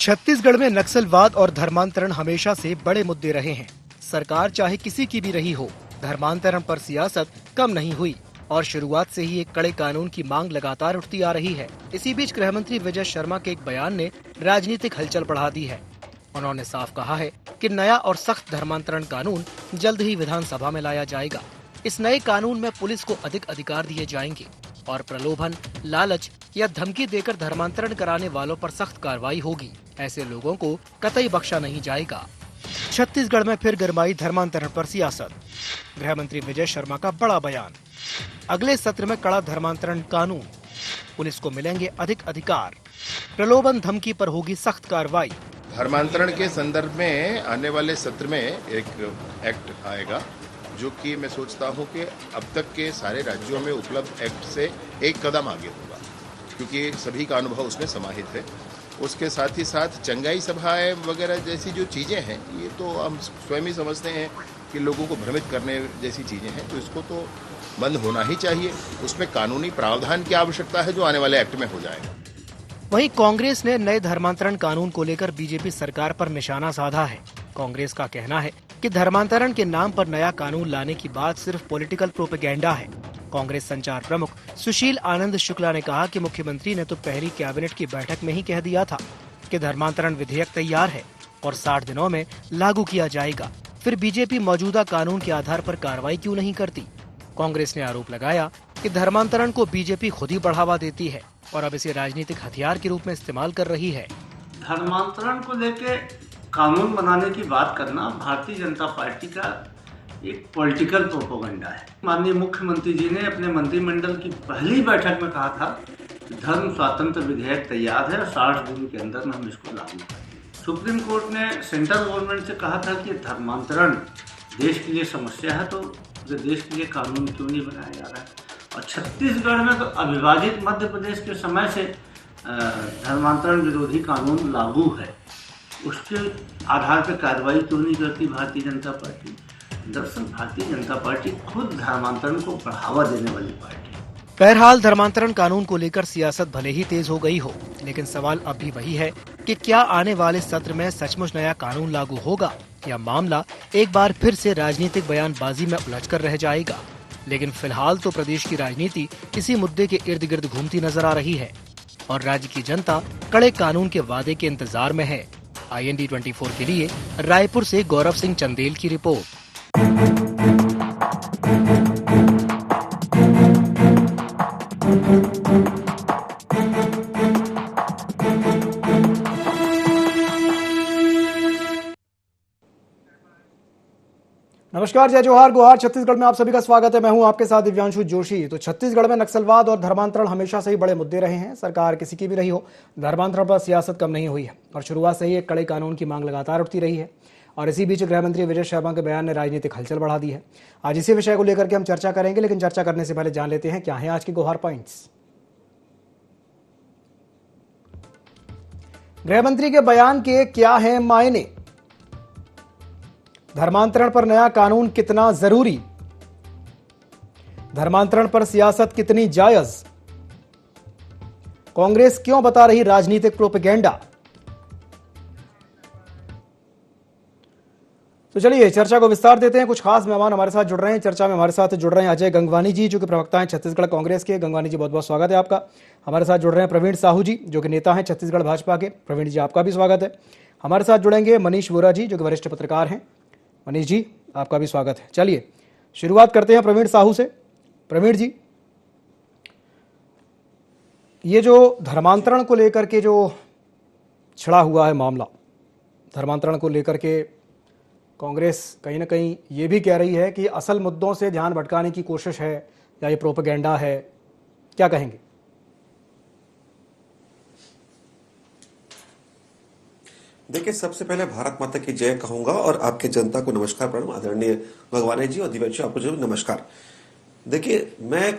छत्तीसगढ़ में नक्सलवाद और धर्मांतरण हमेशा से बड़े मुद्दे रहे हैं। सरकार चाहे किसी की भी रही हो, धर्मांतरण पर सियासत कम नहीं हुई और शुरुआत से ही एक कड़े कानून की मांग लगातार उठती आ रही है। इसी बीच गृह मंत्री विजय शर्मा के एक बयान ने राजनीतिक हलचल बढ़ा दी है। उन्होंने साफ कहा है कि नया और सख्त धर्मांतरण कानून जल्द ही विधानसभा में लाया जाएगा। इस नए कानून में पुलिस को अधिक अधिकार दिए जाएंगे और प्रलोभन, लालच या धमकी देकर धर्मांतरण कराने वालों पर सख्त कार्रवाई होगी। ऐसे लोगों को कतई बख्शा नहीं जाएगा। छत्तीसगढ़ में फिर गरमाई धर्मांतरण पर सियासत। गृह मंत्री विजय शर्मा का बड़ा बयान। अगले सत्र में कड़ा धर्मांतरण कानून, पुलिस को मिलेंगे अधिक अधिकार, प्रलोभन धमकी पर होगी सख्त कार्रवाई। धर्मांतरण के संदर्भ में आने वाले सत्र में एक एक्ट आएगा जो कि मैं सोचता हूं कि अब तक के सारे राज्यों में उपलब्ध एक्ट से एक कदम आगे होगा, क्योंकि सभी का अनुभव उसमें समाहित है। उसके साथ ही साथ चंगाई सभाएं वगैरह जैसी जो चीज़ें हैं, ये तो हम स्वयं ही समझते हैं कि लोगों को भ्रमित करने जैसी चीज़ें हैं, तो इसको तो बंद होना ही चाहिए। उसमें कानूनी प्रावधान की आवश्यकता है जो आने वाले एक्ट में हो जाएगा। वहीं कांग्रेस ने नए धर्मांतरण कानून को लेकर बीजेपी सरकार पर निशाना साधा है। कांग्रेस का कहना है कि धर्मांतरण के नाम पर नया कानून लाने की बात सिर्फ पॉलिटिकल प्रोपेगेंडा है। कांग्रेस संचार प्रमुख सुशील आनंद शुक्ला ने कहा कि मुख्यमंत्री ने तो पहली कैबिनेट की बैठक में ही कह दिया था कि धर्मांतरण विधेयक तैयार है और 60 दिनों में लागू किया जाएगा। फिर बीजेपी मौजूदा कानून के आधार पर कार्रवाई क्यों नहीं करती? कांग्रेस ने आरोप लगाया कि धर्मांतरण को बीजेपी खुद ही बढ़ावा देती है और अब इसे राजनीतिक हथियार के रूप में इस्तेमाल कर रही है। धर्मांतरण को लेके कानून बनाने की बात करना भारतीय जनता पार्टी का एक पॉलिटिकल प्रोपेगेंडा है। माननीय मुख्यमंत्री जी ने अपने मंत्रिमंडल की पहली बैठक में कहा था कि धर्म स्वातंत्र विधेयक तैयार है और 60 दिन के अंदर में हम इसको लागू करेंगे। सुप्रीम कोर्ट ने सेंट्रल गवर्नमेंट से कहा था कि धर्मांतरण देश के लिए समस्या है, तो देश के लिए कानून क्यों नहीं बनाया जा रहा है। और छत्तीसगढ़ में तो अविभाजित मध्य प्रदेश के समय से धर्मांतरण विरोधी कानून लागू है, उसके आधार पर कार्रवाई क्यों नहीं करती भारतीय जनता पार्टी? दरअसल भारतीय जनता पार्टी खुद धर्मांतरण को बढ़ावा देने वाली पार्टी है। बहरहाल धर्मांतरण कानून को लेकर सियासत भले ही तेज हो गई हो, लेकिन सवाल अब भी वही है कि क्या आने वाले सत्र में सचमुच नया कानून लागू होगा या मामला एक बार फिर से राजनीतिक बयानबाजी में उलझकर रह जाएगा। लेकिन फिलहाल तो प्रदेश की राजनीति इसी मुद्दे के इर्द गिर्द घूमती नजर आ रही है और राज्य की जनता कड़े कानून के वादे के इंतजार में है। IND 24 के लिए रायपुर से गौरव सिंह चंदेल की रिपोर्ट। नमस्कार, जय जोहार, गुहार। छत्तीसगढ़ में आप सभी का स्वागत है। मैं हूं आपके साथ दिव्यांशु जोशी। तो छत्तीसगढ़ में नक्सलवाद और धर्मांतरण हमेशा से ही बड़े मुद्दे रहे हैं। सरकार किसी की भी रही हो, धर्मांतरण पर सियासत कम नहीं हुई है और शुरुआत से ही एक कड़े कानून की मांग लगातार उठती रही है। और इसी बीच गृह मंत्री विजय शर्मा के बयान ने राजनीतिक हलचल बढ़ा दी है। आज इसी विषय को लेकर के हम चर्चा करेंगे, लेकिन चर्चा करने से पहले जान लेते हैं क्या है आज के गुहार पॉइंट्स। गृह मंत्री के बयान के क्या है मायने? धर्मांतरण पर नया कानून कितना जरूरी? धर्मांतरण पर सियासत कितनी जायज? कांग्रेस क्यों बता रही राजनीतिक प्रोपेगेंडा? तो चलिए चर्चा को विस्तार देते हैं। कुछ खास मेहमान हमारे साथ जुड़ रहे हैं। चर्चा में हमारे साथ जुड़ रहे हैं अजय गंगवानी जी, जो कि प्रवक्ता हैं छत्तीसगढ़ कांग्रेस के। गंगवानी जी, बहुत बहुत स्वागत है आपका। हमारे साथ जुड़ रहे हैं प्रवीण साहू जी, जो कि नेता हैं छत्तीसगढ़ भाजपा के। प्रवीण जी, आपका भी स्वागत है। हमारे साथ जुड़ेंगे मनीष वोरा जी, जो कि वरिष्ठ पत्रकार हैं। मनीष जी, आपका भी स्वागत है। चलिए शुरुआत करते हैं प्रवीण साहू से। प्रवीण जी, ये जो धर्मांतरण को लेकर के जो छिड़ा हुआ है मामला, धर्मांतरण को लेकर के कांग्रेस कहीं ना कहीं ये भी कह रही है कि असल मुद्दों से ध्यान भटकाने की कोशिश है या ये प्रोपेगेंडा है, क्या कहेंगे? देखिए, सबसे पहले भारत माता की जय कहूंगा और आपके जनता को नमस्कार प्रणाम। आदरणीय भगवान जी और दिव्यांशु, आपको जो नमस्कार। देखिए, मैं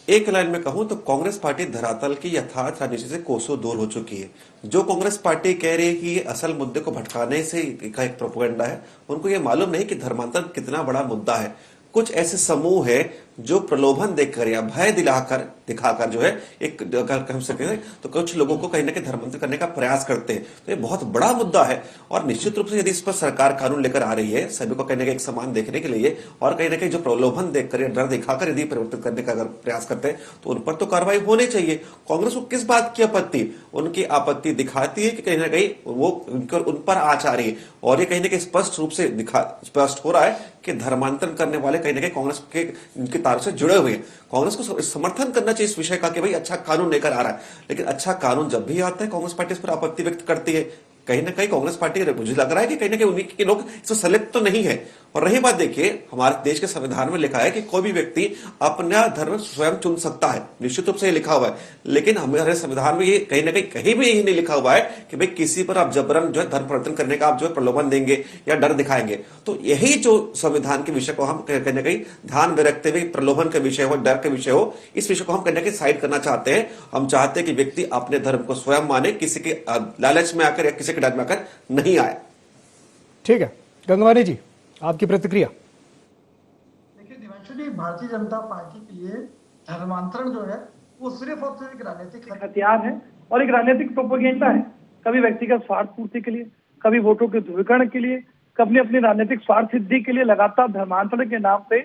एक लाइन में कहूं तो कांग्रेस पार्टी धरातल की यथार्थ राजनीति से कोसों दूर हो चुकी है। जो कांग्रेस पार्टी कह रही है कि ये असल मुद्दे को भटकाने से का एक प्रोपेगेंडा है, उनको ये मालूम नहीं कि धर्मांतरण कितना बड़ा मुद्दा है। कुछ ऐसे समूह है जो प्रलोभन देकर या भय दिखाकर जो है एक, अगर हम सकें तो कुछ लोगों को कहीं ना कहीं धर्मांतरित करने का प्रयास करते हैं। तो ये बहुत बड़ा मुद्दा है और निश्चित रूप से यदि इस पर सरकार कानून लेकर आ रही है सभी को कहीं ना कहीं एक समान देखने के लिए और कहीं ना कहीं जो प्रलोभन देखकर या डर दिखाकर यदि परिवर्तित करने का अगर प्रयास करते हैं तो उन पर तो कार्रवाई होनी चाहिए। कांग्रेस को किस बात की आपत्ति? उनकी आपत्ति दिखाती है कि कहीं ना कहीं वो उन पर आ जा रही है और ये कहीं ना कहीं स्पष्ट रूप से स्पष्ट हो रहा है कि धर्मांतरण करने वाले कहीं ना कहीं कांग्रेस के इनके तारों से जुड़े हुए हैं। कांग्रेस को समर्थन करना चाहिए इस विषय का कि भाई अच्छा कानून लेकर आ रहा है, लेकिन अच्छा कानून जब भी आता है कांग्रेस पार्टी इस पर आपत्ति व्यक्त करती है। कहीं ना कहीं कांग्रेस पार्टी, मुझे लग रहा है कि कहीं ना कहीं उन्हीं के लोग इसमें संलिप्त तो नहीं है। और रही बात, देखिए हमारे देश के संविधान में लिखा है कि कोई भी व्यक्ति अपना धर्म स्वयं चुन सकता है, निश्चित रूप से ये लिखा हुआ है, लेकिन हमारे संविधान में ये कहीं ना कहीं भी यही नहीं लिखा हुआ है कि भाई किसी पर आप जबरन जो है धर्म परिवर्तन करने का आप जो है प्रलोभन देंगे या डर दिखाएंगे। तो यही जो संविधान के विषय को हम कहीं ना कहीं ध्यान में रखते हुए प्रलोभन के विषय हो, डर के विषय हो, इस विषय को हम कहीं ना कहीं साइड करना चाहते हैं। हम चाहते हैं कि व्यक्ति अपने धर्म को स्वयं माने, किसी के लालच में आकर या किसी के डर में आकर नहीं आए। ठीक है, गंगवानी जी आपकी प्रतिक्रिया। देखिए दिवांशु जी, भारतीय जनता पार्टी के लिए धर्मांतरण जो है वो सिर्फ और सिर्फ एक राजनीतिक हथियार है और एक राजनीतिक प्रोपेगेंडा है। कभी व्यक्तिगत स्वार्थ पूर्ति के लिए, कभी वोटों के ध्रुवीकरण के लिए, कभी अपनी राजनीतिक स्वार्थ सिद्धि के लिए लगातार धर्मांतरण के नाम पे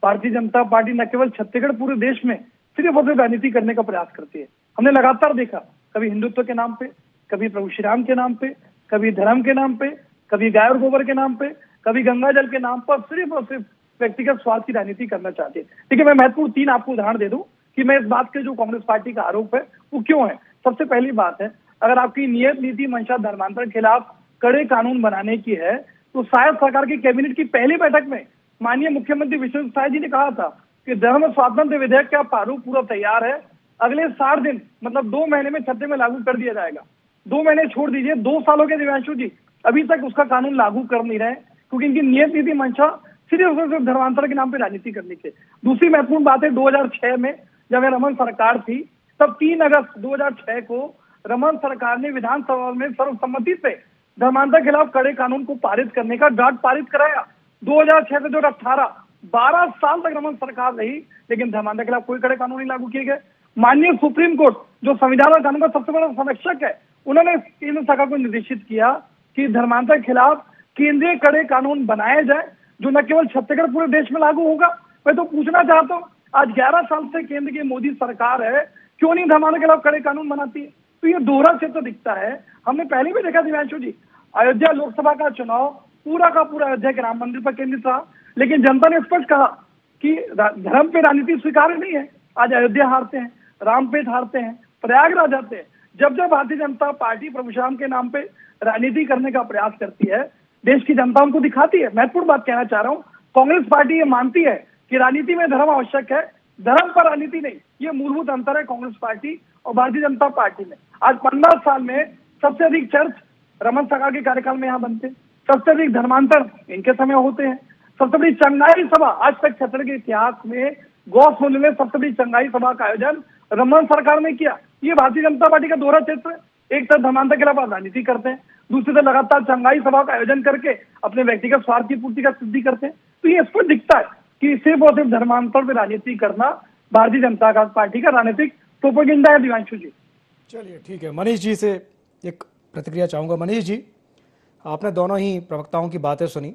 भारतीय जनता पार्टी न केवल छत्तीसगढ़, पूरे देश में सिर्फ और सिर्फ राजनीति करने का प्रयास करती है। हमने लगातार देखा, कभी हिंदुत्व के नाम पे, कभी प्रभु श्री राम के नाम पे, कभी धर्म के नाम पे, कभी गाय और गोबर के नाम पे, कभी गंगा जल के नाम पर सिर्फ और सिर्फ व्यक्तिगत स्वार्थ की राजनीति करना चाहते हैं। देखिए मैं महत्वपूर्ण 3 आपको उदाहरण दे दूं कि मैं इस बात के जो कांग्रेस पार्टी का आरोप है वो क्यों है। सबसे पहली बात है, अगर आपकी नियत नीति मंशा धर्मांतरण के खिलाफ कड़े कानून बनाने की है तो शायद सरकार की कैबिनेट की पहली बैठक में माननीय मुख्यमंत्री विष्णु साय जी ने कहा था कि धर्म स्वातंत्र विधेयक का प्रारूप पूरा तैयार है, अगले 60 दिन मतलब 2 महीने में छत्तीसगढ़ में लागू कर दिया जाएगा। 2 महीने छोड़ दीजिए, 2 सालों के दिव्यांशु जी अभी तक उसका कानून लागू कर नहीं रहे क्योंकि इनकी नियत नीति मंशा सिर्फ और सिर्फ धर्मांतरण के नाम पे राजनीति करने के। दूसरी महत्वपूर्ण बात है, 2006 में जब रमन सरकार थी तब 3 अगस्त 2006 को रमन सरकार ने विधानसभा में सर्वसम्मति से धर्मांतरण के खिलाफ कड़े कानून को पारित करने का ड्राफ्ट पारित कराया। 2006 से 2018 12 साल तक रमन सरकार रही लेकिन धर्मांतरण के खिलाफ कोई कड़े कानून नहीं लागू किए गए। माननीय सुप्रीम कोर्ट जो संविधान और कानून का सबसे बड़ा संरक्षक है, उन्होंने केंद्र सरकार को निर्देशित किया कि धर्मांतरण के खिलाफ केंद्रीय कड़े कानून बनाए जाए जो न केवल छत्तीसगढ़ पूरे देश में लागू होगा। मैं तो पूछना चाहता हूँ, आज 11 साल से केंद्र की मोदी सरकार है, क्यों नहीं धर्मांतरण के खिलाफ कड़े कानून बनाती है? तो ये दोहरा चित्र दिखता है। हमने पहले भी देखा दिव्यांशु जी, अयोध्या लोकसभा का चुनाव पूरा का पूरा अयोध्या के राम मंदिर पर केंद्रित रहा, लेकिन जनता ने स्पष्ट कहा कि धर्म पे राजनीति स्वीकार्य नहीं है। आज अयोध्या हारते हैं, रामपेट हारते हैं, प्रयागराज हारते हैं। जब जब भारतीय जनता पार्टी प्रभु श्री राम के नाम पे राजनीति करने का प्रयास करती है, देश की जनता उनको दिखाती है। महत्वपूर्ण बात कहना चाह रहा हूँ, कांग्रेस पार्टी ये मानती है कि राजनीति में धर्म आवश्यक है, धर्म पर राजनीति नहीं। ये मूलभूत अंतर है कांग्रेस पार्टी और भारतीय जनता पार्टी में। आज 15 साल में सबसे अधिक चर्च रमन सरकार के कार्यकाल में यहाँ बनते, सबसे अधिक धर्मांतरण इनके समय होते हैं, सबसे बड़ी चंगाई सभा आज तक छत्तीसगढ़ के इतिहास में गौसमुल्य में सबसे बड़ी चंगाई सभा का आयोजन रमन सरकार ने किया। ये भारतीय जनता पार्टी का दोहरा चित्र है। एक तरफ धर्मांतरण के खिलाफ राजनीति करते हैं, दूसरी तरफ लगातार चंगाई सभा का आयोजन करके अपने व्यक्तिगत स्वार्थ की पूर्ति का सिद्धि करते हैं। तो ये स्पष्ट दिखता है कि सिर्फ और सिर्फ धर्मांतरण पर राजनीति करना भारतीय जनता पार्टी का राजनीतिक प्रोपेगेंडा है। दिवांशु जी चलिए ठीक है, मनीष जी से एक प्रतिक्रिया चाहूंगा। मनीष जी, आपने दोनों ही प्रवक्ताओं की बातें सुनी।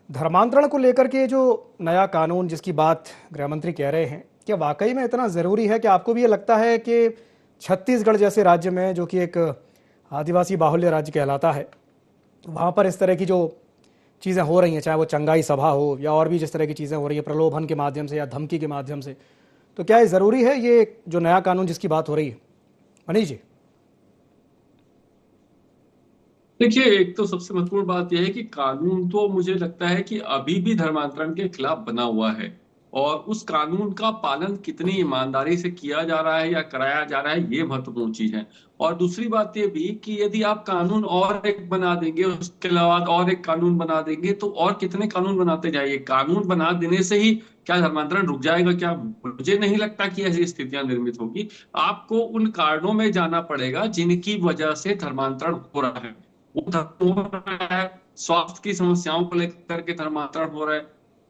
धर्मांतरण को लेकर के जो नया कानून जिसकी बात गृह मंत्री कह रहे हैं, क्या वाकई में इतना ज़रूरी है? कि आपको भी ये लगता है कि छत्तीसगढ़ जैसे राज्य में, जो कि एक आदिवासी बाहुल्य राज्य कहलाता है, वहाँ पर इस तरह की जो चीज़ें हो रही हैं, चाहे वो चंगाई सभा हो या और भी जिस तरह की चीज़ें हो रही है प्रलोभन के माध्यम से या धमकी के माध्यम से, तो क्या ये ज़रूरी है ये जो नया कानून जिसकी बात हो रही है? मनीष जी। देखिए, एक तो सबसे महत्वपूर्ण बात यह है कि कानून तो मुझे लगता है कि अभी भी धर्मांतरण के खिलाफ बना हुआ है और उस कानून का पालन कितनी ईमानदारी से किया जा रहा है या कराया जा रहा है, ये महत्वपूर्ण चीज है। और दूसरी बात ये भी कि यदि आप कानून और एक बना देंगे, उसके अलावा और एक कानून बना देंगे, तो और कितने कानून बनाते जाइए। कानून बना देने से ही क्या धर्मांतरण रुक जाएगा? क्या? मुझे नहीं लगता कि ऐसी स्थितियां निर्मित होगी। आपको उन कारणों में जाना पड़ेगा जिनकी वजह से धर्मांतरण हो रहा है। वो धर्म हो रहा है, स्वास्थ्य की समस्याओं को लेकर के धर्मांतरण हो रहा है,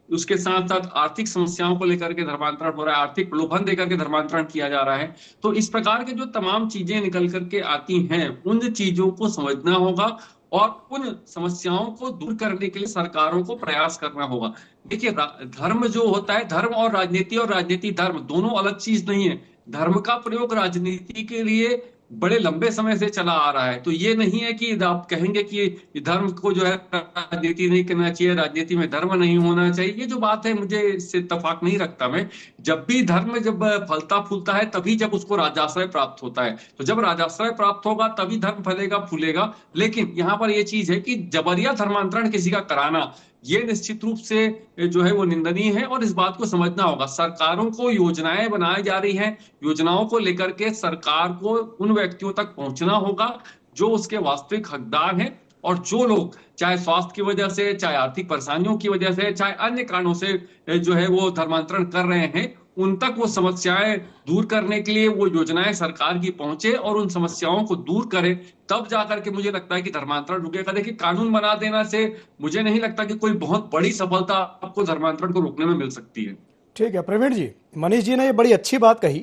उसके साथ साथ आर्थिक समस्याओं को लेकर के धर्मांतरण हो रहा है, आर्थिक प्रलोभन देकर के धर्मांतरण किया जा रहा है। तो इस प्रकार के जो तमाम चीजें निकल करके आती हैं, उन चीजों को समझना होगा और उन समस्याओं को दूर करने के लिए सरकारों को प्रयास करना होगा। देखिए, धर्म जो होता है, धर्म और राजनीति धर्म दोनों अलग चीज नहीं है। धर्म का प्रयोग राजनीति के लिए बड़े लंबे समय से चला आ रहा है। तो ये नहीं है कि आप कहेंगे कि धर्म को जो है राजनीति नहीं करना चाहिए, राजनीति में धर्म नहीं होना चाहिए, ये जो बात है मुझे इससे इत्तेफाक नहीं रखता मैं। जब भी धर्म जब फलता फूलता है तभी जब उसको राजाश्रय प्राप्त होता है, तो जब राजाश्रय प्राप्त होगा तभी धर्म फलेगा फूलेगा। लेकिन यहाँ पर ये चीज है कि जबरिया धर्मांतरण किसी का कराना ये निश्चित रूप से जो है वो निंदनीय है और इस बात को समझना होगा। सरकारों को योजनाएं बनाई जा रही हैं, योजनाओं को लेकर के सरकार को उन व्यक्तियों तक पहुंचना होगा जो उसके वास्तविक हकदार हैं, और जो लोग चाहे स्वास्थ्य की वजह से, चाहे आर्थिक परेशानियों की वजह से, चाहे अन्य कारणों से जो है वो धर्मांतरण कर रहे हैं, उन तक वो समस्याएं दूर करने के लिए वो योजनाएं सरकार की पहुंचे और उन समस्याओं को दूर करे, तब जाकर के मुझे लगता है कि धर्मांतरण रुकेगा। देखिए, कानून बना देना से मुझे नहीं लगता कि कोई बहुत बड़ी सफलता आपको धर्मांतरण को रोकने में मिल सकती है। ठीक है प्रवीण जी, मनीष जी ने ये बड़ी अच्छी बात कही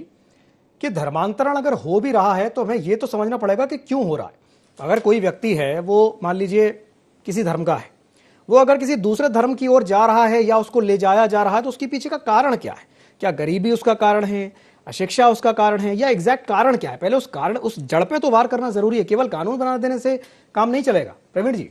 कि धर्मांतरण अगर हो भी रहा है तो हमें ये तो समझना पड़ेगा कि क्यों हो रहा है। अगर कोई व्यक्ति है, वो मान लीजिए किसी धर्म का है, वो अगर किसी दूसरे धर्म की ओर जा रहा है या उसको ले जाया जा रहा है, तो उसके पीछे का कारण क्या है? क्या गरीबी उसका कारण है, अशिक्षा उसका कारण है, या एग्जैक्ट कारण क्या है? पहले उस कारण, उस जड़ पे तो वार करना जरूरी है। केवल कानून बना देने से काम नहीं चलेगा। प्रवीण जी,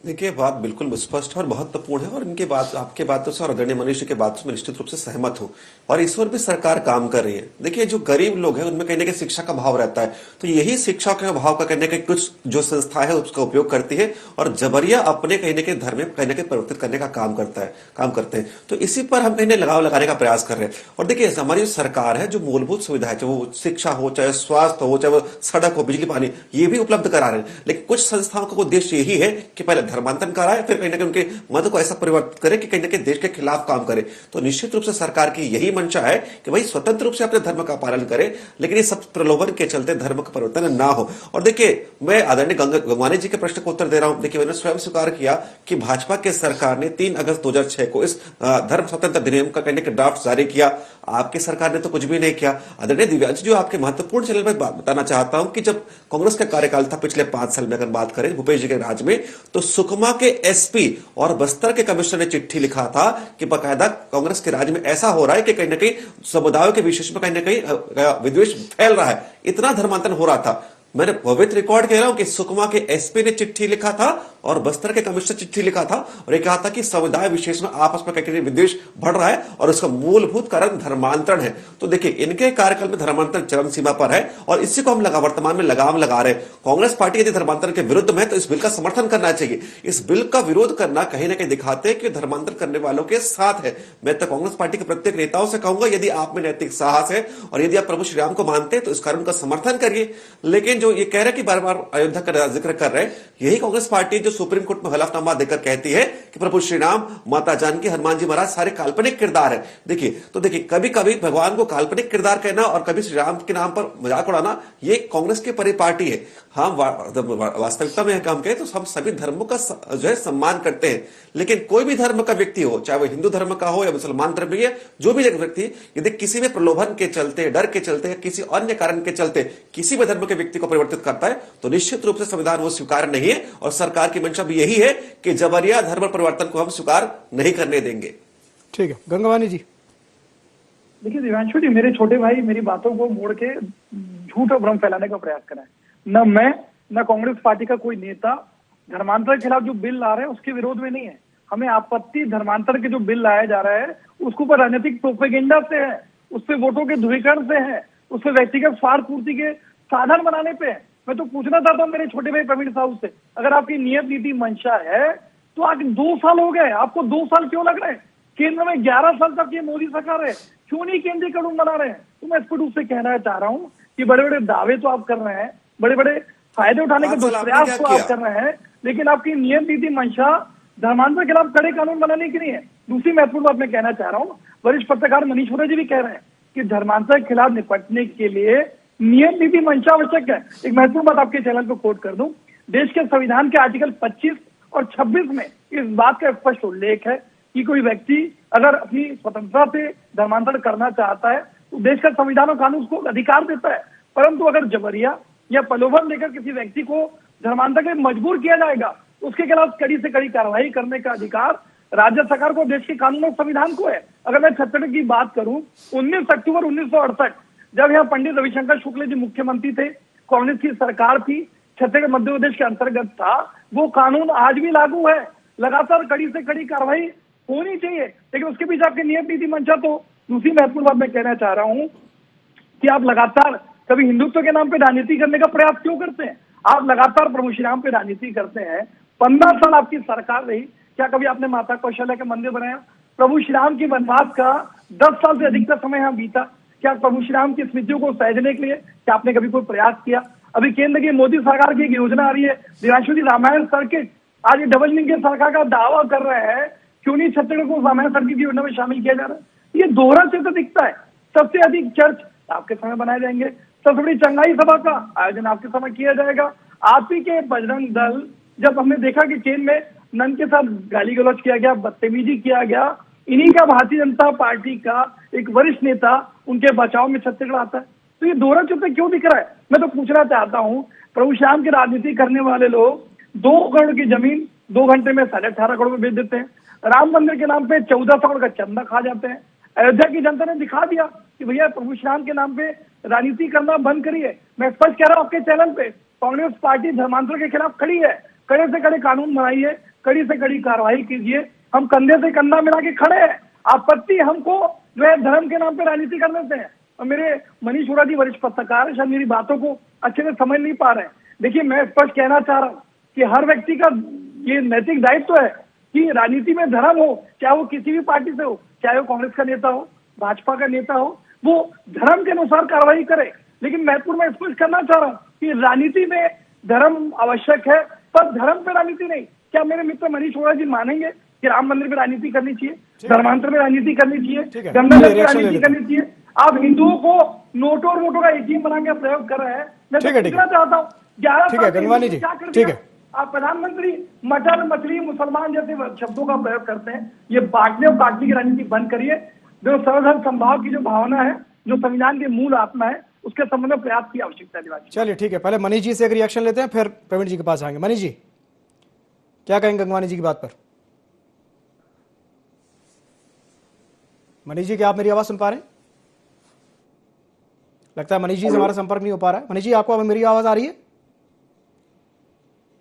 देखिए, बात बिल्कुल स्पष्ट और महत्वपूर्ण है और इनके बात, आपके बातों से और आदरणीय मनीष जी के बातों से मैं निश्चित रूप से सहमत हूं और इस पर भी सरकार काम कर रही है। देखिए, जो गरीब लोग हैं उनमें कहीं ना कहीं शिक्षा का अभाव रहता है, तो यही शिक्षा के अभाव का कहने के कुछ जो संस्था है उसका उपयोग करती है और जबरिया अपने कहीं ना कहीं धर्म में कहीं ना कहीं परिवर्तित करने का काम करते हैं। तो इसी पर हम कहीं लगाव लगाने का प्रयास कर रहे हैं। और देखिए, हमारी जो सरकार है, जो मूलभूत सुविधा है, चाहे वो शिक्षा हो, चाहे स्वास्थ्य हो, चाहे वो सड़क हो, बिजली पानी, ये भी उपलब्ध करा रहे हैं। लेकिन कुछ संस्थाओं का उद्देश्य यही है कि पहले धर्मांतरण कराए, फिर कहीं ना कहीं उनके मत को ऐसा परिवर्तित करे कि कहीं ना कहीं देश के खिलाफ काम करे। तो निश्चित रूप से सरकार की यही मंशा है कि भाई स्वतंत्र रूप से अपने धर्म का पालन करे, लेकिन ये सब प्रलोभन के चलते धर्म का परिवर्तन ना हो। और देखिए, मैं आदरणीय गंगवानी जी के प्रश्न को उत्तर दे रहा हूं। देखिए, मैंने स्वयं स्वीकार किया कि भाजपा के सरकार ने 3 अगस्त 2006 को इस धर्म स्वतंत्र अधिनियम का कहने के ड्राफ्ट जारी किया। आपकी सरकार ने तो कुछ भी नहीं किया। आदरणीय दिव्यांश, जो आपके महत्वपूर्ण चैनल पर बताना चाहता हूं कि जब कांग्रेस का कार्यकाल था पिछले 5 साल में, अगर बात करें भूपेश जी के राज में, तो सुकमा के एसपी और बस्तर के कमिश्नर ने चिट्ठी लिखा था कि बाकायदा कांग्रेस के राज्य में ऐसा हो रहा है कि कहीं ना कहीं समुदायों के विशेष में कहीं ना कहीं विद्वेष फैल रहा है, इतना धर्मांतरण हो रहा था। मैंने विद रिकॉर्ड कह रहा हूं कि सुकमा के एसपी ने चिट्ठी लिखा था और बस्तर के कमिश्नर चिट्ठी लिखा था और ये कहा था कि समुदाय विशेष में आपस में कहीं विद्वेष बढ़ रहा है और उसका मूलभूत कारण धर्मांतरण है। तो देखिए, इनके कार्यकाल में धर्मांतरण चरम सीमा पर है और इसी को हम वर्तमान में लगाम लगा रहे हैं। कांग्रेस पार्टी यदि धर्मांतरण के विरुद्ध में तो इस बिल का समर्थन करना चाहिए। इस बिल का विरोध करना कहीं ना कहीं दिखाते हैं कि धर्मांतरण करने वालों के साथ है। मैं तो कांग्रेस पार्टी के प्रत्येक नेताओं से कहूंगा, यदि आप में नैतिक साहस है और यदि आप प्रभु श्री राम को मानते हैं तो इस कानून का समर्थन करिए। लेकिन जो ये कह रहे हैं कि बार बार अयोध्या का जिक्र कर रहे हैं, यही कांग्रेस पार्टी जो सुप्रीम कोर्ट में हलफनामा देकर कहती है कि प्रभु श्री राम, माता जानकी, हनुमान जी महाराज सारे काल्पनिक किरदार है। देखिए, तो देखिए, कभी कभी भगवान को काल्पनिक किरदार कहना और कभी श्री राम के नाम पर मजाक उड़ाना, ये कांग्रेस की परिपाटी है। हम वास्तविकता में हम कहें तो हम सभी धर्मों का जो है सम्मान करते हैं, लेकिन कोई भी धर्म का व्यक्ति हो, चाहे वो हिंदू धर्म का हो या मुसलमान धर्म की, जो भी व्यक्ति यदि किसी भी प्रलोभन के चलते, डर के चलते या किसी अन्य कारण के चलते किसी भी धर्म के व्यक्ति को परिवर्तित करता है, तो निश्चित रूप से संविधान वो स्वीकार नहीं है और सरकार की मंशा भी यही है कि जबरिया धर्म परिवर्तन को हम स्वीकार नहीं करने देंगे। ठीक है, गंगवानी जी। देखिए दिव्यांशु जी, मेरे छोटे भाई मेरी बातों को मोड़ के झूठ और भ्रम फैलाने का प्रयास कर रहे हैं। न मैं न कांग्रेस पार्टी का कोई नेता धर्मांतर के खिलाफ जो बिल ला रहे हैं उसके विरोध में नहीं है। हमें आपत्ति धर्मांतर के जो बिल लाया जा रहा है उसके ऊपर राजनीतिक प्रोपेगेंडा से है, उस पर वोटों के ध्रुवीकरण से है, उस पर व्यक्तिगत स्वार्थ पूर्ति के साधन बनाने पे है। मैं तो पूछना चाहता हूँ मेरे छोटे भाई प्रवीण साहू से, अगर आपकी नियत नीति मंशा है तो आज 2 साल हो गए, आपको 2 साल क्यों लग रहे हैं? केंद्र में 11 साल तक ये मोदी सरकार है, क्यों नहीं केंद्रीय कानून बना रहे हैं? तो मैं स्पष्ट रूप से कहना चाह रहा हूँ कि बड़े बड़े दावे तो आप कर रहे हैं, बड़े बड़े फायदे उठाने के दुष्प्रयास तो आप कर रहे हैं, लेकिन आपकी नियत नीति मंशा धर्मांतर के खिलाफ कड़े कानून बनाने की नहीं है। दूसरी महत्वपूर्ण बात मैं कहना चाह रहा हूँ, वरिष्ठ पत्रकार मनीष होरा जी भी कह रहे हैं कि धर्मांतर के खिलाफ निपटने के लिए नियत नीति मंशा आवश्यक है। एक महत्वपूर्ण बात आपके चैनल पर कोट कर दूं, देश के संविधान के आर्टिकल 25 और 26 में इस बात का स्पष्ट उल्लेख है कि कोई व्यक्ति अगर अपनी स्वतंत्रता से धर्मांतरण करना चाहता है तो देश का संविधान और कानून उसको अधिकार देता है। परंतु अगर जबरिया या प्रलोभन देकर किसी व्यक्ति को धर्मांतरण के लिए मजबूर किया जाएगा तो उसके खिलाफ कड़ी से कड़ी कार्रवाई करने का अधिकार राज्य सरकार को, देश के कानून और संविधान को है। अगर मैं छत्तीसगढ़ की बात करूं, 19 अक्टूबर 1968 जब यहाँ पंडित रविशंकर शुक्ल जी मुख्यमंत्री थे, कांग्रेस की सरकार थी, छत्तीसगढ़ मध्य प्रदेश के अंतर्गत था, वो कानून आज भी लागू है। लगातार कड़ी से कड़ी कार्रवाई होनी चाहिए, लेकिन उसके पीछे आपकी नियत नीति मंशा। तो दूसरी महत्वपूर्ण बात मैं कहना चाह रहा हूं कि आप लगातार कभी हिंदुत्व के नाम पे राजनीति करने का प्रयास क्यों करते हैं? आप लगातार प्रभु श्री राम पे राजनीति करते हैं। 15 साल आपकी सरकार रही, क्या कभी आपने माता कौशल्या का मंदिर बनाया? प्रभु श्री राम की वनवास का 10 साल से अधिक का समय यहाँ बीता, क्या प्रभु श्री राम की स्मृतियों को सहेजने के लिए क्या आपने कभी कोई प्रयास किया? अभी केंद्र की मोदी सरकार की एक योजना आ रही है दिव्यांशु जी, रामायण सर्किट। आज ये डबल इंजन की सरकार का दावा कर रहे हैं, क्यों नहीं छत्तीसगढ़ को रामायण सर्किट की योजना में शामिल किया जा रहा है? ये दोहरा चित्र दिखता है। सबसे अधिक चर्च आपके समय बनाए जाएंगे, सबसे बड़ी चंगाई सभा का आयोजन आपके समय किया जाएगा। आप ही के बजरंग दल, जब हमने देखा कि चेन में नन के साथ गाली गलौज किया गया, बदतमीजी किया गया, इन्हीं का भारतीय जनता पार्टी का एक वरिष्ठ नेता उनके बचाव में छत्तीसगढ़ आता है। तो ये दोहरा चित्र क्यों दिख रहा है? मैं तो पूछना चाहता हूँ, प्रभु श्याम की राजनीति करने वाले लोग 2 करोड़ की जमीन 2 घंटे में 18.5 करोड़ में बेच देते हैं। राम मंदिर के नाम पे 1400 करोड़ का चंदा खा जाते हैं। अयोध्या की जनता ने दिखा दिया कि भैया प्रभु श्याम के नाम पे राजनीति करना बंद करिए। मैं स्पष्ट कह रहा हूँ, आपके चैनल पे कांग्रेस पार्टी धर्मांतरण के खिलाफ खड़ी है। कड़े से कड़े कानून बनाइए, कड़ी से कड़ी कार्रवाई कीजिए। हम कंधे से कंधा मिला के खड़े हैं। आपत्ति हमको जो है धर्म के नाम पे राजनीति कर लेते हैं। और मेरे मनीष वोरा जी वरिष्ठ पत्रकार है, शायद मेरी बातों को अच्छे से समझ नहीं पा रहे हैं। देखिए, मैं स्पष्ट कहना चाह रहा हूँ कि हर व्यक्ति का ये नैतिक दायित्व है कि राजनीति में धर्म हो, चाहे वो किसी भी पार्टी से हो, चाहे वो कांग्रेस का नेता हो, भाजपा का नेता हो, वो धर्म के अनुसार कार्रवाई करे। लेकिन महत्वपूर्ण मैं स्पष्ट करना चाह रहा हूँ कि राजनीति में धर्म आवश्यक है, पर धर्म पे राजनीति नहीं। क्या मेरे मित्र मनीष वोरा जी मानेंगे कि राम मंदिर पे राजनीति करनी चाहिए, धर्मांतर में राजनीति करनी चाहिए, गंगा नदी पे राजनीति करनी चाहिए? आप हिंदुओं को नोटों और वोटों का एटीएम बना के प्रयोग कर रहे हैं। मैं तो पूछना चाहता हूँ, 11 साल क्या कर दिया? आप प्रधानमंत्री मटर मछली मुसलमान जैसे शब्दों का प्रयोग करते हैं। ये बांटने और काटने की राजनीति बंद करिए। जो सर्वधर्म संभाव की जो भावना है, जो संविधान की मूल आत्मा है, उसके संबंध में प्रयास की आवश्यकता है। चलिए ठीक है, पहले मनीष जी से एक रिएक्शन लेते हैं, फिर प्रवीण जी के पास आएंगे। मनीष जी, क्या कहेंगे गंगवानी जी की बात पर? मनीष जी, क्या आप मेरी आवाज सुन पा रहे हैं? लगता है मनीष जी से हमारा संपर्क नहीं हो पा रहा है। मनीष जी, आपको अब मेरी आवाज आ रही है?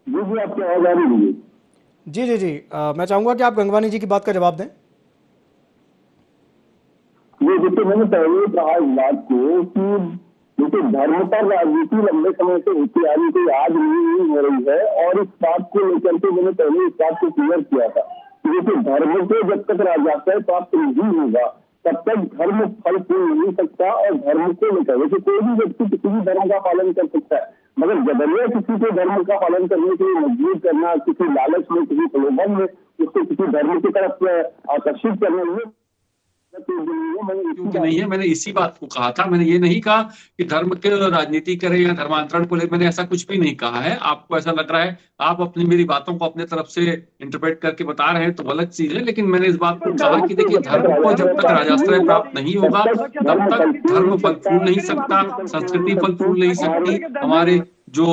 जी, आपकी आवाज आ रही है। जी, मैं चाहूंगा कि आप गंगवानी जी की बात का जवाब दें। ये देखिए, मैंने पहले कहा इस बात को कि देखिए, धर्म पर राजनीति लंबे समय से होती आ रही थी, आज नहीं हो रही है। और इस बात को लेकर के मैंने पहले इस बात को क्लियर किया था कि देखिए, धर्म को जब तक राजस्व प्राप्त नहीं होगा तब तक धर्म फल फूल नहीं सकता। और धर्म को लेकर वैसे कोई भी व्यक्ति किसी भी धर्म का पालन कर सकता है, मगर जबरिया किसी को धर्म का पालन करने के लिए मजबूर करना, किसी लालच में, किसी प्रलोभन में उसको किसी धर्म की तरफ आकर्षित करना, ये क्योंकि नहीं है। मैंने इसी बात को कहा था। मैंने ये नहीं कहा कि धर्म के राजनीति करें या धर्मांतरण को लेकर, मैंने ऐसा कुछ भी नहीं कहा है। आपको ऐसा लग रहा है, आप अपनी मेरी बातों को अपने तरफ से इंटरप्रेट करके बता रहे हैं तो गलत चीज है। लेकिन मैंने इस बात को कहा कि देखिए, धर्म को जब तक राजाश्रय प्राप्त नहीं होगा तब तक धर्म फल फूल नहीं सकता, संस्कृति फल फूल नहीं सकती, हमारे जो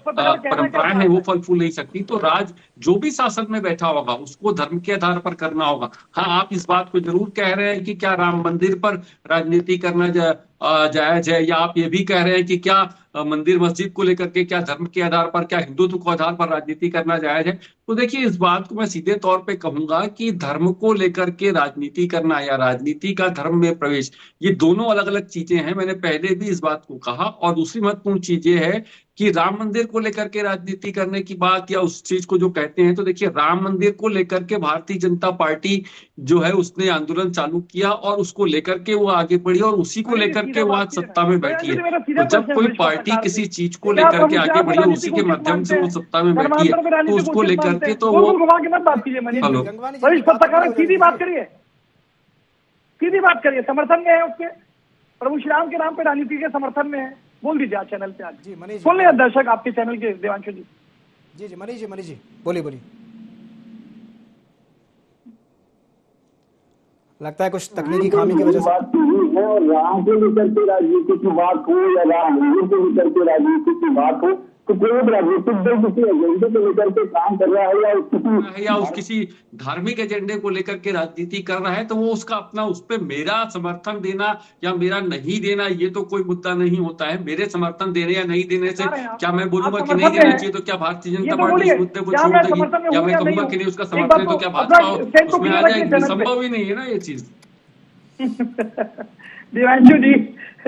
परंपराएं हैं वो फल फूल नहीं सकती। तो राज जो भी शासन में बैठा होगा उसको धर्म के आधार पर करना होगा। हाँ, आप इस बात को जरूर कह रहे हैं कि क्या राम मंदिर पर राजनीति करना जायज है, या आप ये भी कह रहे हैं कि क्या मंदिर मस्जिद को लेकर के, क्या धर्म के आधार पर, क्या हिंदुत्व के आधार पर राजनीति करना जायज है। तो देखिए, इस बात को मैं सीधे तौर पे कहूंगा कि धर्म को लेकर के राजनीति करना या राजनीति का धर्म में प्रवेश, ये दोनों अलग अलग चीजें हैं। मैंने पहले भी इस बात को कहा। और दूसरी महत्वपूर्ण चीज ये है कि राम मंदिर को लेकर के राजनीति करने की बात या उस चीज को जो कहते हैं, तो देखिए, राम मंदिर को लेकर के भारतीय जनता पार्टी जो है उसने आंदोलन चालू किया और उसको लेकर के वो आगे बढ़ी और उसी को लेकर के वो आज सत्ता में बैठी है। तो जब कोई पार्टी किसी चीज को लेकर के आगे बढ़ी, उसी के माध्यम से वो सत्ता में बैठी है, तो उसको लेकर के तो वो सीधी बात करिए, सीधी बात करिए। समर्थन में है उसके, प्रभु श्री राम के नाम पे राजनीति के समर्थन में है। बोल दीजिए आज चैनल पे। आज जी सुन ले दर्शक आपके चैनल के, देवांशु जी। जी मनीष जी बोलिए। लगता है कुछ तकनीकी खामी की वजह से बात की है, और राम को लेकर के राजनीति की बात हो या राम मंदिर को लेकर के राजनीति की बात हो, तो कोई राजनीतिक दल किसी एजेंडे को लेकर के काम कर रहा है या किसी धार्मिक एजेंडे को लेकर के राजनीति कर रहा है, तो वो उसका अपना, उस पर मेरा समर्थन देना या मेरा नहीं देना ये तो कोई मुद्दा नहीं होता है। मेरे समर्थन देने या नहीं देने से क्या मैं बोलूंगा कि नहीं देना चाहिए, तो क्या भारतीय जनता पार्टी उस मुद्दे को छोड़ देगी, या मैं कहूंगा कि नहीं उसका समर्थन है तो क्या भाजपा उसमें आ जाएगी? संभव ही नहीं है ना ये चीज। दिव्यांशु जी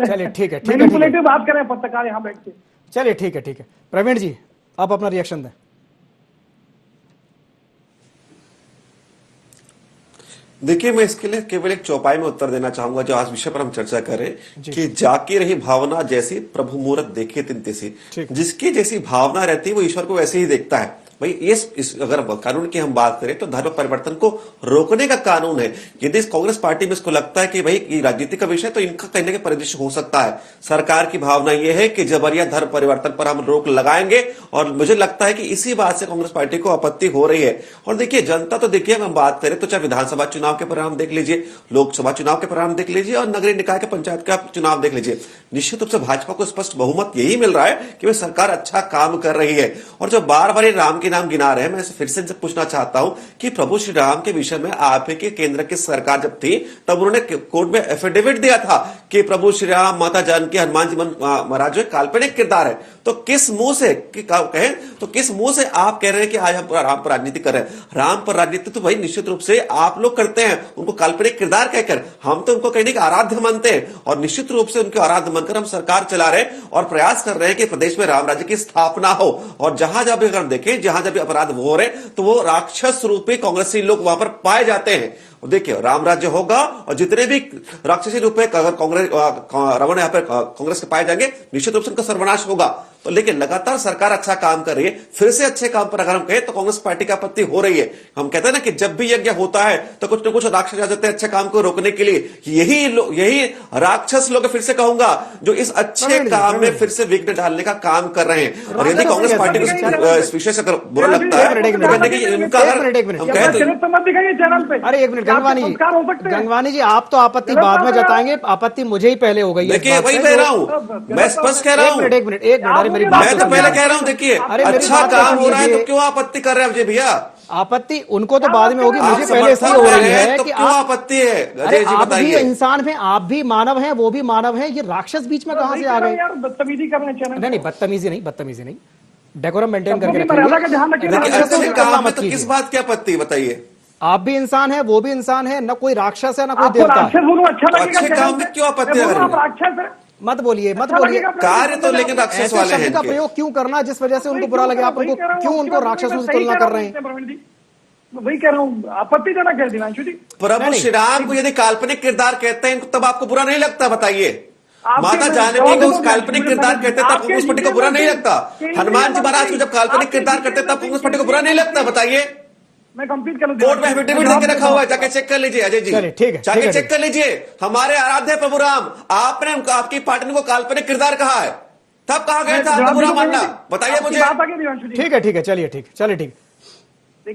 चलिए ठीक है मैनिपुलेटिव बात कर रहे हैं पत्रकार यहाँ बैठ के। चलिए ठीक है। प्रवीण जी आप अपना रिएक्शन दें। देखिए, मैं इसके लिए केवल एक चौपाई में उत्तर देना चाहूंगा जो आज विषय पर हम चर्चा करें कि जाकी रही भावना जैसी प्रभु मूरत देखे तिन तैसी। जिसकी जैसी भावना रहती है वो ईश्वर को वैसे ही देखता है। भाई अगर कानून की हम बात करें तो धर्म परिवर्तन को रोकने का कानून है। यदि कांग्रेस पार्टी में इसको लगता है कि भाई ये राजनीति का विषय, तो इनका कहने का परिदृश्य हो सकता है। सरकार की भावना यह है कि जबरिया धर्म परिवर्तन पर हम रोक लगाएंगे, और मुझे लगता है कि इसी बात से कांग्रेस पार्टी को आपत्ति हो रही है। और देखिए, जनता तो देखिए, हम बात करें तो चाहे विधानसभा चुनाव के परिणाम देख लीजिए, लोकसभा चुनाव के परिणाम देख लीजिए, और नगरीय निकाय के पंचायत का चुनाव देख लीजिए, निश्चित रूप से भाजपा को स्पष्ट बहुमत यही मिल रहा है कि वह सरकार अच्छा काम कर रही है। और जो बार बार राम के नाम गिना रहे हैं, मैं फिर से पूछना चाहता हूं कि प्रभु श्री राम के विषय में आप के केंद्र की सरकार जब थी तब उन्होंने कोर्ट में एफिडेविट दिया था कि प्रभु श्री राम, माता जानकी, हनुमान जी महाराज जो काल्पनिक किरदार है। तो किस मुंह से कहें तो किस मुंह से आप कह रहे हैं कि आज हम राम पर राजनीति कर रहे हैं? राम पर राजनीति तो भाई निश्चित रूप से आप लोग करते हैं, उनको काल्पनिक किरदार कहकर। हम तो उनको कहने के आराध्य मानते हैं, और निश्चित रूप से उनके आराध्य मानकर हम सरकार चला रहे हैं और प्रयास कर रहे हैं कि प्रदेश में राम राज्य की स्थापना हो। और जहां जहां भी अगर देखें, जहां जहां भी अपराध हो रहे तो वो राक्षस रूपी कांग्रेसी लोग वहां पर पाए जाते हैं। देखिए, राम राज्य होगा और जितने भी राक्षसी रूप में कांग्रेस रावण यहाँ पर कांग्रेस के पाए जाएंगे, निश्चित रूप से उनका सर्वनाश होगा। तो लेकिन लगातार सरकार अच्छा काम कर रही है। फिर से अच्छे काम पर अगर हम कहें तो कांग्रेस पार्टी की आपत्ति हो रही है। हम कहते हैं ना कि जब भी यज्ञ होता है तो कुछ न कुछ राक्षस आ जाते हैं अच्छे काम को रोकने के लिए। यही राक्षस लोग, फिर से कहूंगा, जो इस अच्छे काम में फिर से विघ्न डालने का काम कर रहे हैं। और यदि कांग्रेस पार्टी को इस विषय से अगर बुरा लगता है, अरे एक मिनट गंगवानी जी आप तो आपत्ति बाद में जताएंगे, आपत्ति मुझे ही पहले हो गई है। देखिए, वही कह रहा हूं, मैं स्पष्ट कह रहा हूं। एक मिनट मेरी बात मैं तो पहले कह रहा हूं, देखिए अच्छा काम हो रहा है तो क्यों आपत्ति कर रहे हैं मुझे भैया? आपत्ति उनको तो बाद में होगी, मुझे पहले इसलिए हो रही है तो कि क्यों आपत्ति है? अरे आप भी इंसान हैं, आप भी मानव हैं, वो भी मानव हैं, ये राक्षस बीच में कहां से आ गए? बदतमीजी करने चैनल नहीं, बदतमीजी नहीं, डेकोरम मेंटेन करके रखिए। काम में तो किस बात की आपत्ति बताइए? आप भी इंसान है, वो भी इंसान है, न कोई राक्षस है, न कोई देवता है। अच्छे काम में क्यों आपत्ति है? मत बोलिए कार्य तो लेकिन राक्षस वाले हैं। का प्रयोग क्यों करना जिस वजह से उनको बुरा लगे? आप उनको क्यों उनको राक्षसों से तुलना कर रहे हैं? वही कह रहा हूँ, आपत्तिजनक है दिवांशु जी। प्रभु श्री राम को यदि काल्पनिक किरदार कहते हैं तब आपको बुरा नहीं लगता? बताइए। माता जानकी को काल्पनिक किरदार कहते तब कांग्रेस पार्टी को बुरा नहीं लगता? हनुमान जी महाराज को जब काल्पनिक किरदार करते तब कांग्रेस पार्टी को बुरा नहीं लगता? बताइए। मैं कंप्लीट कर लूं। कोर्ट में एफिडेविट देके रखा हुआ है, जाके चेक कर लीजिए अजय जी। ठीक है, जाके चेक कर लीजिए। हमारे आराध्य प्रभु राम, आपने आपकी पार्टी ने को काल्पनिक किरदार कहा है, तब कहा गया था आपको बुरा मानना? बताइए मुझे। ठीक है, चलिए ठीक।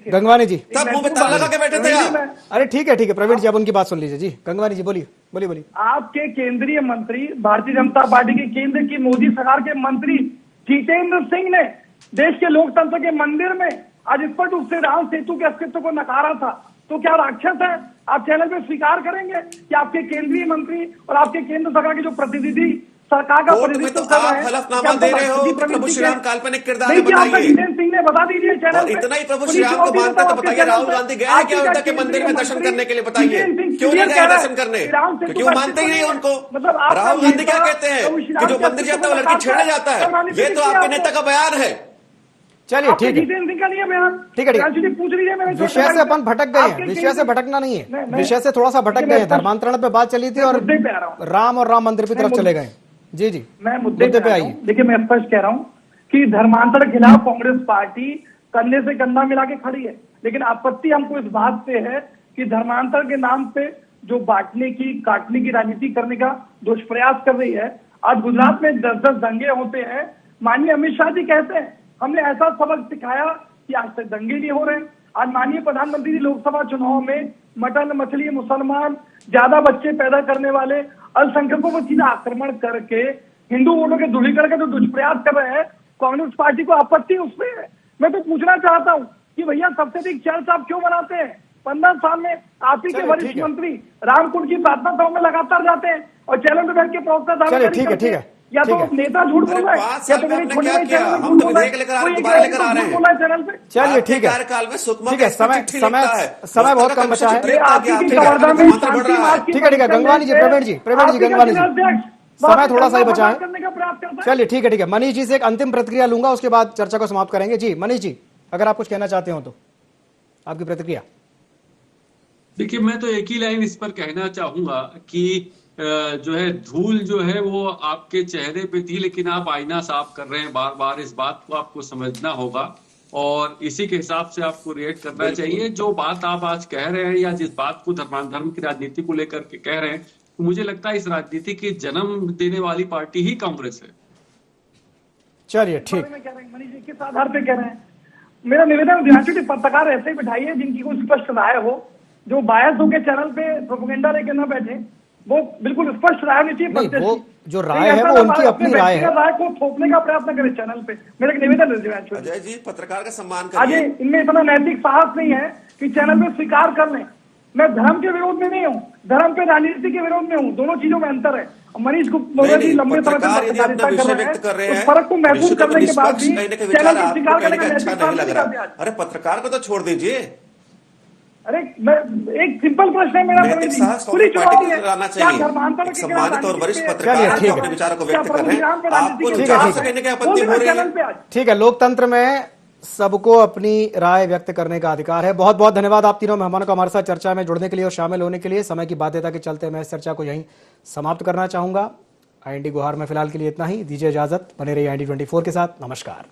गंगवानी जी तब मुंह पे ताला लगा के बैठे थे आप। अरे ठीक है प्रवीण जी, अब उनकी बात सुन लीजिए जी। गंगवानी जी बोलिए। आपके केंद्रीय मंत्री, भारतीय जनता पार्टी के केंद्र की मोदी सरकार के मंत्री जितेंद्र सिंह ने देश के लोकतंत्र के मंदिर में आज स्पष्ट रूप से राम सेतु के अस्तित्व को नकारा था। तो क्या राक्षस है? आप चैनल पे स्वीकार करेंगे कि आपके केंद्रीय मंत्री और आपके केंद्र सरकार के जो प्रतिनिधि सरकार का प्रतिनिधित्व कर रहे हैं, हलफनामा दे रहे हो प्रभु श्री राम काल्पनिक किरदार है? बताइए। जितेंद्र सिंह ने बता दीजिए चैनल पे। इतना ही प्रभु श्री राम को मानते तो बताइए, राहुल गांधी गए हैं क्या अयोध्या के मंदिर में दर्शन करने के लिए? बताइए क्यों नहीं गए दर्शन करने? क्योंकि वो मानते ही नहीं उनको। राहुल गांधी क्या कहते हैं कि जो मंदिर जाता है वो लड़की छेड़ने जाता है। ये तो आपके नेता का बयान है। चलिए ठीक है, ठीक है। पूछ लीजिए, विषय से अपन भटक गए हैं। विषय से भटकना नहीं है, विषय से थोड़ा सा भटक गए हैं। धर्मांतरण पे बात चली थी और राम और राम मंदिर की तरफ चले गए। जी मैं मुद्दे पे आइए। देखिए, मैं स्पष्ट कह रहा हूँ कि धर्मांतरण के खिलाफ कांग्रेस पार्टी कंधे से कंधा मिला के खड़ी है, लेकिन आपत्ति हमको इस बात से है कि धर्मांतरण के नाम पे जो बांटने की, काटने की राजनीति करने का दुष्प्रयास कर रही है। आज गुजरात में 10-10 दंगे होते हैं। माननीय अमित शाह जी कहते हैं हमने ऐसा सबक सिखाया कि आज तक दंगे नहीं हो रहे। आज माननीय प्रधानमंत्री जी लोकसभा चुनाव में मटन मछली मुसलमान ज्यादा बच्चे पैदा करने वाले अल्पसंख्यकों पर सीधा आक्रमण करके हिंदू वोटों के ध्रुवीकरण का जो दुष्प्रयास कर रहे हैं, कांग्रेस पार्टी को आपत्ति उसमें है। मैं तो पूछना चाहता हूँ कि भैया सबसे अधिक चर्चा आप क्यों बनाते हैं? 15 साल में आप ही के वरिष्ठ मंत्री रामकुंड की प्रार्थना सभा में लगातार जाते हैं और चैनल में बैठ के प्रवक्ता दावा करते हैं। या तो नेता झूठ बोल रहा है या तो मेरी छोटी भाई चैनल में झूठ बोल रहा है चैनल पे। चलिए ठीक है, ठीक है, समय बहुत कम बचा है। ठीक है, गंगवानी जी, प्रवीण जी, गंगवानी जी, समय थोड़ा सा ही बचा है। चलिए ठीक है, मनीष जी से एक अंतिम प्रतिक्रिया लूंगा, उसके बाद चर्चा को समाप्त करेंगे। जी मनीष जी, अगर आप कुछ कहना चाहते हो तो आपकी प्रतिक्रिया। देखिए, मैं तो एक ही लाइन इस पर कहना चाहूंगा कि जो है धूल जो है वो आपके चेहरे पे थी, लेकिन आप आईना साफ कर रहे हैं बार बार। इस बात को आपको समझना होगा और इसी के हिसाब से आपको रिएक्ट करना चाहिए। जो बात आप आज कह रहे हैं या जिस बात को धर्म की राजनीति को लेकर के कह रहे हैं, तो मुझे लगता है इस राजनीति की जन्म देने वाली पार्टी ही कांग्रेस है। चलिए ठीक, मनीष जी किस आधार पे कह रहे हैं? मेरा निवेदन विधानसभा के पत्रकार ऐसे ही बैठाइए जिनकी कोई स्पष्ट राय हो, जो बायस होकर चैनल पे प्रोपेगेंडा लेके न बैठे, वो बिल्कुल स्पष्ट राय होनी चाहिए। वो जो राय है वो उनकी अपनी राय है, राय को थोपने का प्रयत्न करें चैनल पे। मेरा एक निवेदन है अजय जी, पत्रकार का सम्मान करिए। आज इनमें इतना नैतिक साहस नहीं है कि चैनल में स्वीकार कर लें। मैं धर्म के विरोध में नहीं हूँ, धर्म पे राजनीति के विरोध में हूँ, दोनों चीजों में अंतर है। मनीष गुप्ता जी लंबे समय से पत्रकारिता कर रहे हैं, फर्क को महसूस करने के बाद भी चैनल को स्वीकार करने का अच्छा नहीं लग रहा। अरे पत्रकार को तो छोड़ दीजिए। अरे मैं एक सिंपल प्रश्न है मेरा, पूरी पार्टी को कराना चाहिए। सम्मानित और वरिष्ठ पत्रकार अपने विचारों को व्यक्त कर रहे हैं, आपको कहने की आपत्ति हो रही है। ठीक है, लोकतंत्र में सबको अपनी राय व्यक्त करने का अधिकार है। बहुत बहुत धन्यवाद आप तीनों मेहमानों को हमारे साथ चर्चा में जुड़ने के लिए और शामिल होने के लिए। समय की बाध्यता के चलते मैं इस चर्चा को यहीं समाप्त करना चाहूंगा। IND गुहार में फिलहाल के लिए इतना ही, दीजिए इजाजत। बने रहिए IND 24 के साथ। नमस्कार।